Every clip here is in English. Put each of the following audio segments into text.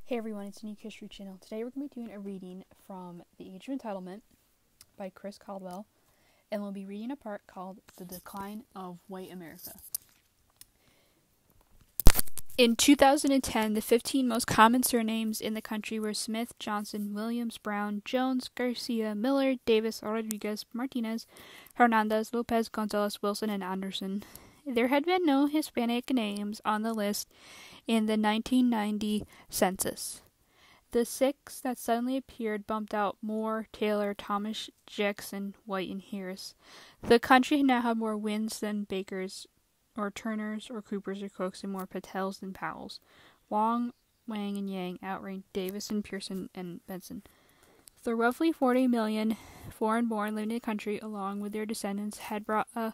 Hey everyone, it's a new History Channel. Today we're going to be doing a reading from The Age of Entitlement by Chris Caldwell, and we'll be reading a part called The Decline of White America. In 2010, the 15 most common surnames in the country were Smith, Johnson, Williams, Brown, Jones, Garcia, Miller, Davis, Rodriguez, Martinez, Hernandez, Lopez, Gonzalez, Wilson, and Anderson. There had been no Hispanic names on the list in the 1990 census. The six that suddenly appeared bumped out Moore, Taylor, Thomas, Jackson, White, and Harris. The country now had more wins than Bakers, or Turners, or Coopers, or Cooks, and more Patels than Powells. Wong, Wang, and Yang outranked Davis and Pearson and Benson. The roughly 40 million foreign-born living in the country, along with their descendants, had brought a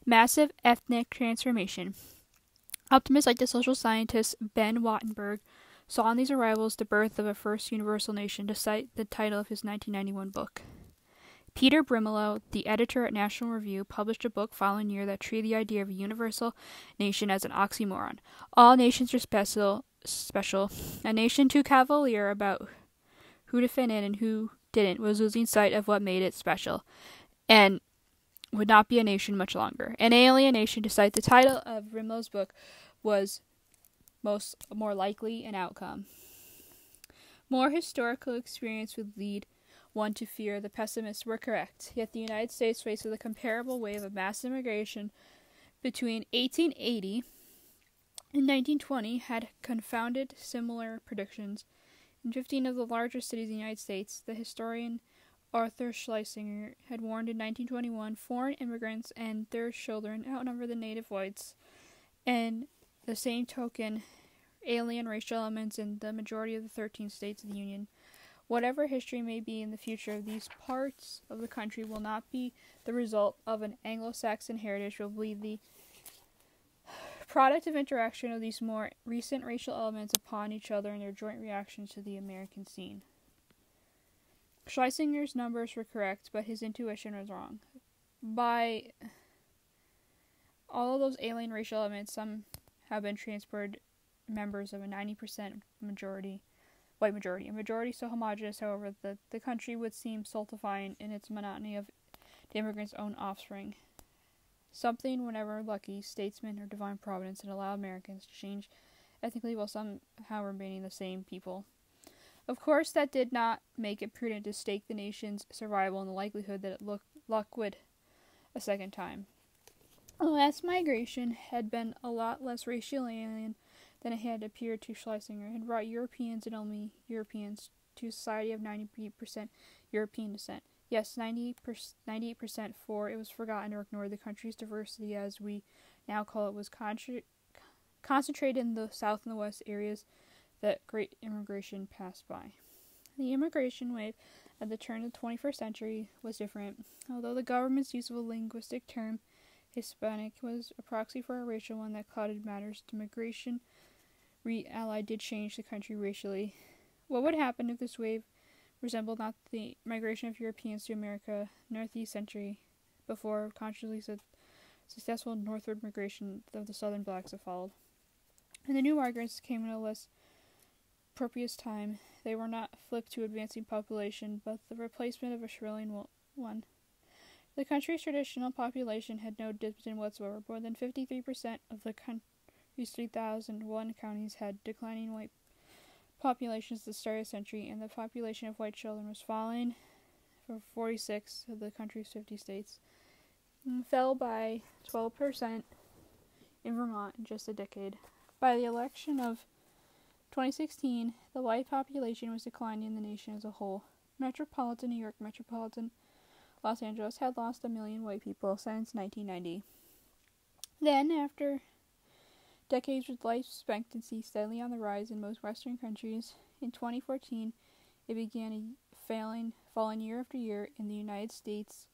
massive ethnic transformation. Optimists like the social scientist Ben Wattenberg saw in these arrivals the birth of a first universal nation, to cite the title of his 1991 book. Peter Brimelow, the editor at National Review, published a book following year that treated the idea of a universal nation as an oxymoron. All nations are special. A nation too cavalier about who to fit in and who didn't was losing sight of what made it special, and would not be a nation much longer. An alienation, to cite the title of Brimelow's book, was more likely an outcome. More historical experience would lead one to fear the pessimists were correct, yet the United States faced with a comparable wave of mass immigration between 1880 and 1920 had confounded similar predictions. In 15 of the larger cities in the United States, the historian Arthur Schlesinger had warned in 1921 foreign immigrants and their children outnumber the native whites, and the same token, alien racial elements in the majority of the 13 states of the Union. Whatever history may be in the future of these parts of the country will not be the result of an Anglo-Saxon heritage, will be the product of interaction of these more recent racial elements upon each other and their joint reactions to the American scene. Schlesinger's numbers were correct, but his intuition was wrong. By all of those alien racial elements, some have been transported members of a 90% white majority. A majority so homogeneous, however, that the country would seem stultifying in its monotony of the immigrant's own offspring. Something, whenever lucky, statesman or divine providence had allowed Americans to change ethnically while somehow remaining the same people. Of course, that did not make it prudent to stake the nation's survival on the likelihood that luck would a second time. The last migration had been a lot less racially alien than it had appeared to Schlesinger. It had brought Europeans, and only Europeans, to a society of 90% European descent. Yes, 98%, for it was forgotten or ignored. The country's diversity, as we now call it, was concentrated in the south and the west areas that great immigration passed by. The immigration wave at the turn of the 21st century was different. Although the government's use of a linguistic term, Hispanic, was a proxy for a racial one that clouded matters, the migration reallied did change the country racially. What would happen if this wave resembled not the migration of Europeans to America northeast century before consciously successful northward migration of the southern blacks that followed? And the new migrants came in a less propitious time. They were not flipped to advancing population, but the replacement of a shrilling one. The country's traditional population had no dividend whatsoever. More than 53% of the country's 3,001 counties had declining white populations at the start of the century, and the population of white children was falling for 46 of the country's 50 states, and fell by 12% in Vermont in just a decade. By the election of 2016, the white population was declining in the nation as a whole. Metropolitan New York, metropolitan Los Angeles had lost 1 million white people since 1990. Then, after decades with life expectancy steadily on the rise in most Western countries, in 2014 it began falling year after year in the United States.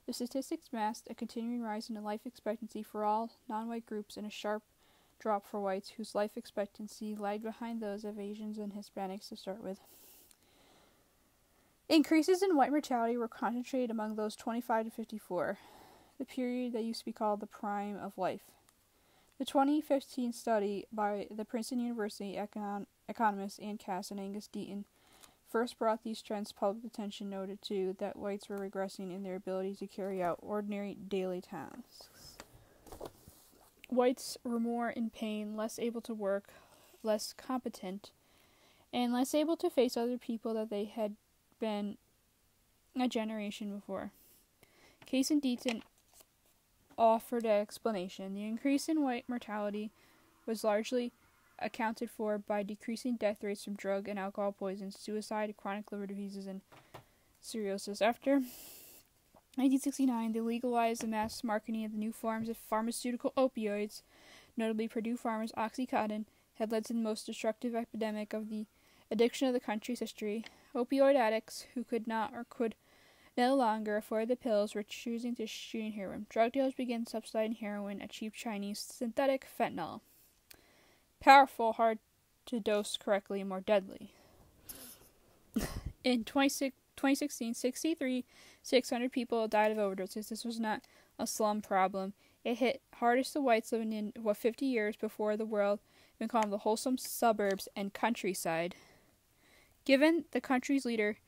The statistics masked a continuing rise in life expectancy for all non-white groups and a sharp drop for whites, whose life expectancy lagged behind those of Asians and Hispanics to start with. Increases in white mortality were concentrated among those 25 to 54, the period that used to be called the prime of life. The 2015 study by the Princeton University economists Ann Cass and Angus Deaton first brought these trends to public attention, noted too that whites were regressing in their ability to carry out ordinary daily tasks. Whites were more in pain, less able to work, less competent, and less able to face other people that they had been a generation before. Case and Deaton offered an explanation. The increase in white mortality was largely accounted for by decreasing death rates from drug and alcohol poisons, suicide, chronic liver diseases, and cirrhosis. After 1969, they legalized the mass marketing of the new forms of pharmaceutical opioids, notably Purdue Pharma's Oxycontin, had led to the most destructive epidemic of the addiction of the country's history. Opioid addicts who could not or could no longer afford the pills were choosing to shoot heroin. Drug dealers began subsidizing heroin, a cheap Chinese synthetic fentanyl. Powerful, hard to dose correctly, and more deadly. In 2016, 600 people died of overdoses. This was not a slum problem. It hit hardest the whites living in 50 years before the world been called the wholesome suburbs and countryside. Given the country's leader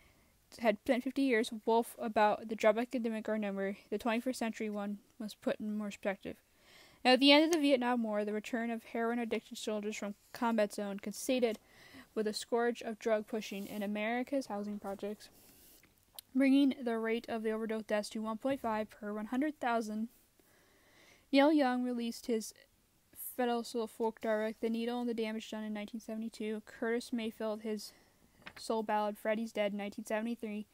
had spent 50 years wolf about the drug epidemic or number, the 21st century one was put in more perspective. Now, at the end of the Vietnam War, the return of heroin-addicted soldiers from combat zone coincided with a scourge of drug pushing in America's housing projects, bringing the rate of the overdose deaths to 1.5 per 100,000. Neil Young released his fiddle folk direct, The Needle and the Damage Done, in 1972. Curtis Mayfield, his soul ballad, Freddie's Dead, in 1973.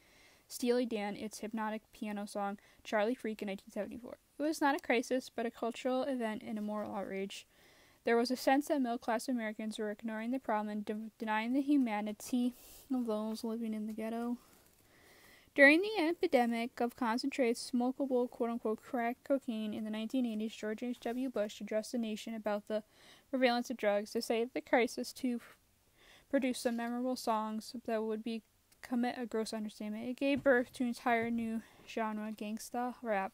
Steely Dan, its hypnotic piano song, Charlie Freak, in 1974. It was not a crisis, but a cultural event and a moral outrage. There was a sense that middle-class Americans were ignoring the problem and denying the humanity of those living in the ghetto. During the epidemic of concentrated, smokable, quote-unquote, crack cocaine in the 1980s, George H.W. Bush addressed the nation about the prevalence of drugs. To save the crisis, to produce some memorable songs that would commit a gross understatement. It gave birth to an entire new genre, gangsta rap,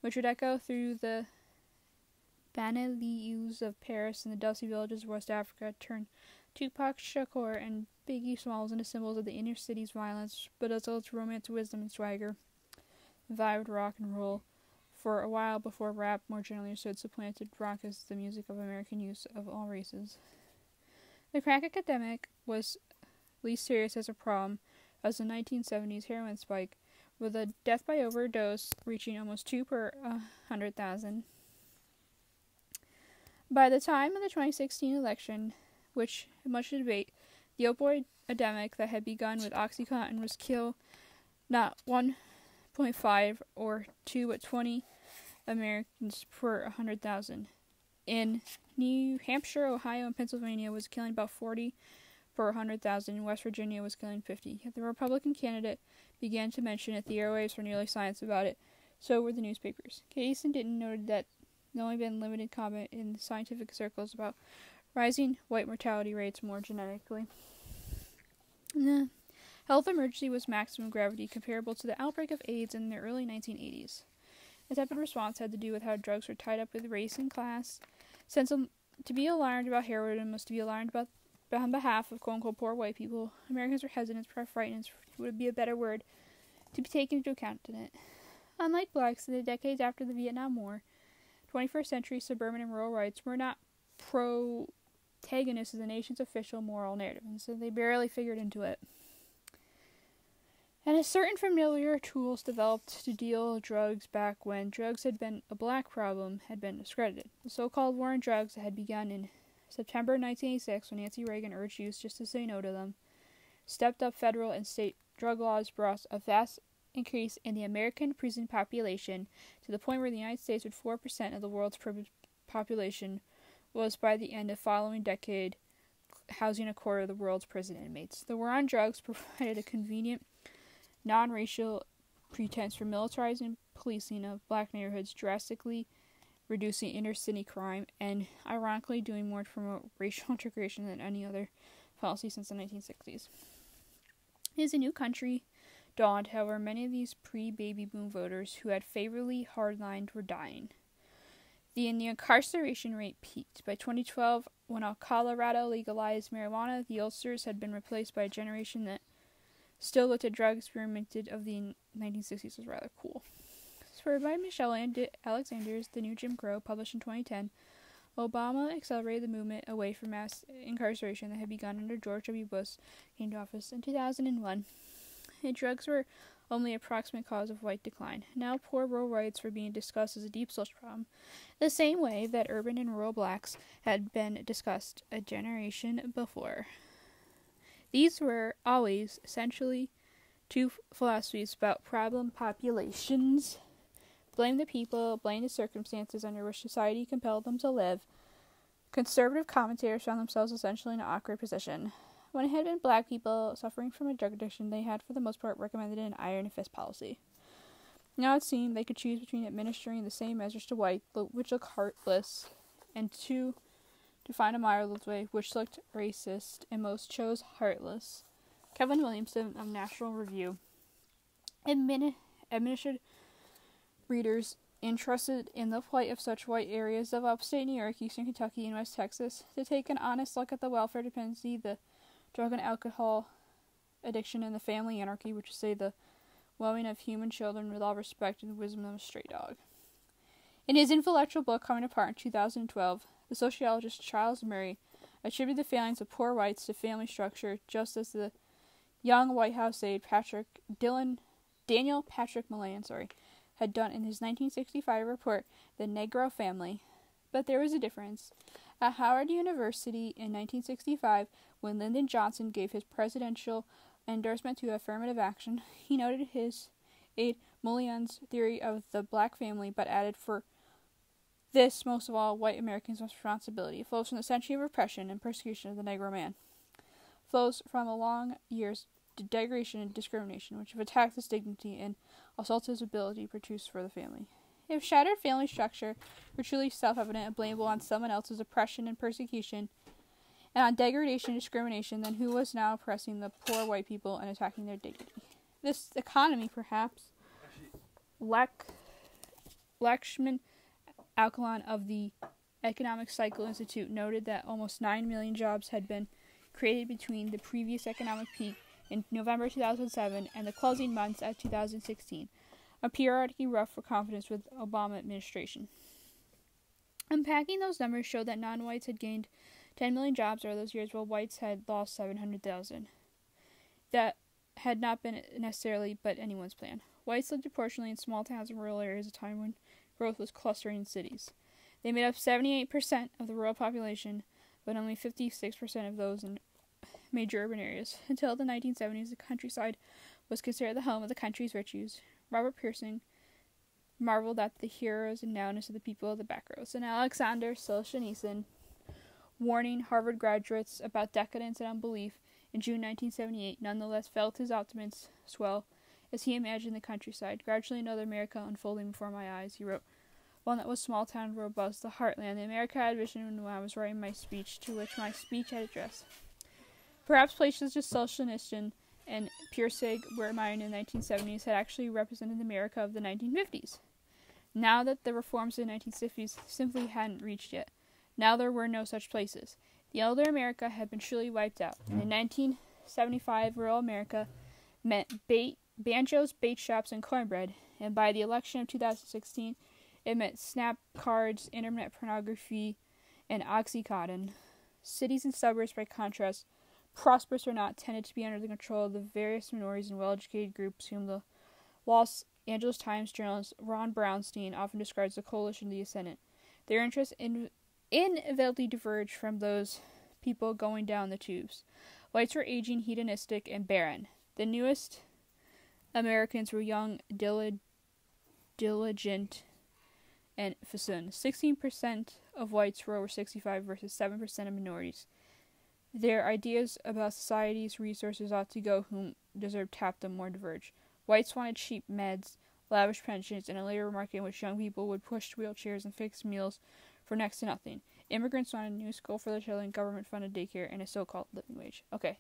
which would echo through the banlieues of Paris and the dusty villages of West Africa, turn Tupac Shakur and Biggie Smalls into symbols of the inner city's violence, but also its romance, wisdom, and swagger. Vibed rock and roll for a while before rap, more generally understood, supplanted rock as the music of American youth of all races. The crack epidemic was least serious as a problem as the 1970s heroin spike, with a death by overdose reaching almost 2 per 100,000. By the time of the 2016 election, which had much debate, the opioid epidemic that had begun with Oxycontin was killed not 1.5 or 2 but 20 Americans per 100,000. In New Hampshire, Ohio, and Pennsylvania was killing about 40 per 100,000. In West Virginia was killing 50. Yet the Republican candidate began to mention it. The airwaves were nearly silent about it. So were the newspapers. Case and Deaton noted that there only been limited comment in scientific circles about rising white mortality rates more genetically. The health emergency was maximum gravity, comparable to the outbreak of AIDS in the early 1980s. The tepid response had to do with how drugs were tied up with race and class. Since to be alarmed about heroin was to be alarmed about on behalf of quote-unquote poor white people, Americans were hesitant, perhaps frightened, would be a better word, to be taken into account in it. Unlike blacks in the decades after the Vietnam War, 21st century suburban and rural whites were not protagonists of the nation's official moral narrative, and so they barely figured into it. And a certain familiar tools developed to deal drugs back when drugs had been a black problem had been discredited. The so-called war on drugs that had begun in September 1986, when Nancy Reagan urged youth just to say no to them, stepped up federal and state drug laws, brought a vast increase in the American prison population to the point where the United States, with 4% of the world's population, was by the end of the following decade housing a quarter of the world's prison inmates. The war on drugs provided a convenient, non-racial pretense for militarizing policing of black neighborhoods, drastically reducing inner-city crime, and ironically doing more to promote racial integration than any other policy since the 1960s. As a new country dawned, however, many of these pre-baby boom voters who had favorably hardlined were dying. The incarceration rate peaked. By 2012, when Colorado legalized marijuana, the oldsters had been replaced by a generation that still looked at drug experimented of the 1960s was rather cool. Spurred by Michelle Alexander's The New Jim Crow, published in 2010, Obama accelerated the movement away from mass incarceration that had begun under George W. Bush came to office in 2001. And drugs were only a proximate cause of white decline. Now poor rural whites were being discussed as a deep social problem, the same way that urban and rural blacks had been discussed a generation before. These were always essentially two philosophies about problem populations. Blame the people, blame the circumstances under which society compelled them to live. Conservative commentators found themselves essentially in an awkward position. When it had been black people suffering from a drug addiction, they had for the most part recommended an iron fist policy. Now it seemed they could choose between administering the same measures to white, which looked heartless, and to find a mild way, which looked racist, and most chose heartless. Kevin Williamson of National Review admonished readers interested in the plight of such white areas of upstate New York, eastern Kentucky, and West Texas to take an honest look at the welfare dependency, the drug and alcohol addiction, and the family anarchy, which is, say, the well-being of human children with all respect and the wisdom of a stray dog. In his influential book, Coming Apart, in 2012, the sociologist Charles Murray attributed the failings of poor whites to family structure, just as the young White House aide Daniel Patrick Moynihan had done in his 1965 report, The Negro Family. But there was a difference. At Howard University in 1965, when Lyndon Johnson gave his presidential endorsement to affirmative action, he noted his aide Moynihan's theory of the black family, but added, for this, most of all, white Americans' responsibility flows from the century of repression and persecution of the Negro man. Flows from the long years of degradation and discrimination, which have attacked his dignity and assaulted his ability to produce for the family. If shattered family structure were truly self-evident and blamable on someone else's oppression and persecution, and on degradation and discrimination, then who was now oppressing the poor white people and attacking their dignity? This economy, perhaps. Lakshman Alkalan of the Economic Cycle Institute noted that almost 9 million jobs had been created between the previous economic peak in November 2007 and the closing months at 2016, a periodically rough for confidence with Obama administration. Unpacking those numbers showed that non-whites had gained 10 million jobs over those years, while whites had lost 700,000. That had not been necessarily but anyone's plan. Whites lived proportionally in small towns and rural areas at a time when growth was clustering in cities. They made up 78% of the rural population, but only 56% of those in major urban areas. Until the 1970s, the countryside was considered the home of the country's virtues. Robert Pearson marveled at the heroes and nowness of the people of the back rows, and Alexander Solzhenitsyn, warning Harvard graduates about decadence and unbelief in June 1978, nonetheless felt his optimism swell as he imagined the countryside. Gradually another America unfolding before my eyes, he wrote. One that was small town, robust, the heartland, the America I had visioned when I was writing my speech, to which my speech had addressed. Perhaps places just Solzhenitsyn and Pirsig were admired in the 1970s had actually represented the America of the 1950s. Now that the reforms of the 1960s simply hadn't reached yet. Now there were no such places. The elder America had been truly wiped out. In 1975, rural America meant banjos, bait shops, and cornbread, and by the election of 2016, it meant snap cards, internet pornography, and Oxycontin. Cities and suburbs, by contrast, prosperous or not, tended to be under the control of the various minorities and well-educated groups whom the Los Angeles Times journalist Ron Brownstein often describes the coalition of the ascendant. Their interests inevitably diverged from those people going down the tubes. Whites were aging, hedonistic, and barren. The newest Americans were young, diligent, and facile. 16% of whites were over 65 versus 7% of minorities. Their ideas about society's resources ought to go whom deserved tap them more diverge. Whites wanted cheap meds, lavish pensions, and a labor market in which young people would push wheelchairs and fixed meals for next to nothing. Immigrants wanted a new school for their children, government-funded daycare, and a so-called living wage. Okay,